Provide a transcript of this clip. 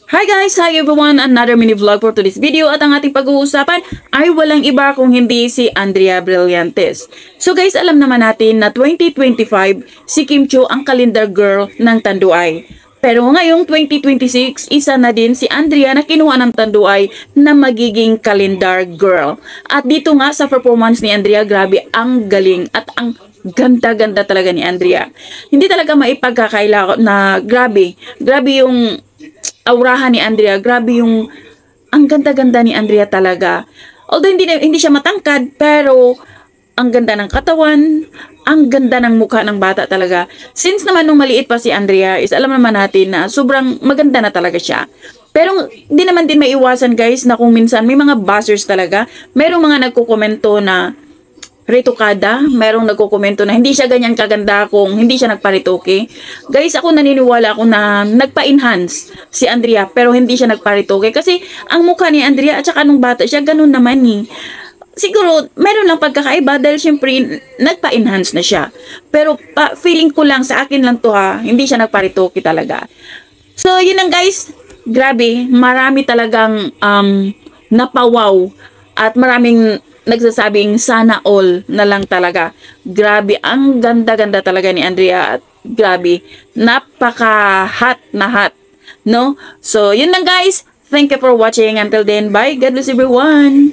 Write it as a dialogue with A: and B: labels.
A: Hi guys! Hi everyone! Another mini vlog for today's video at ang ating pag-uusapan ay walang iba kung hindi si Andrea Brillantes. So guys, alam naman natin na 2025 si Kim Chiu ang calendar girl ng Tanduay. Pero ngayong 2026, isa na din si Andrea na kinuha ng Tanduay na magiging calendar girl. At dito nga sa performance ni Andrea, grabe ang galing at ang ganda-ganda talaga ni Andrea. Hindi talaga maipagkakaila na grabe yung aurahan ni Andrea, grabe yung ang ganda-ganda ni Andrea talaga. Although hindi siya matangkad, pero ang ganda ng katawan, ang ganda ng mukha ng bata talaga. Since naman nung maliit pa si Andrea, is alam naman natin na sobrang maganda na talaga siya. Pero di naman din maiwasan guys na kung minsan may mga buzzers talaga, merong mga nagkukomento na retokada, merong nagkokomento na hindi siya ganyan kaganda kung hindi siya nagparitoke. Guys, ako naniniwala ako na nagpa-enhance si Andrea pero hindi siya nagparitoke kasi ang mukha ni Andrea at saka nung bata siya ganun naman eh. Siguro, meron lang pagkakaiba dahil syempre nagpa-enhance na siya. Pero feeling ko lang sa akin lang to ha, hindi siya nagparitoke talaga. So, yun lang guys. Grabe, marami talagang napawaw at maraming nagsasabing sana all na lang talaga. Grabe, ang ganda-ganda talaga ni Andrea at grabe, napaka-hot na hot, no? So, yun lang guys. Thank you for watching. Until then, bye. God bless everyone.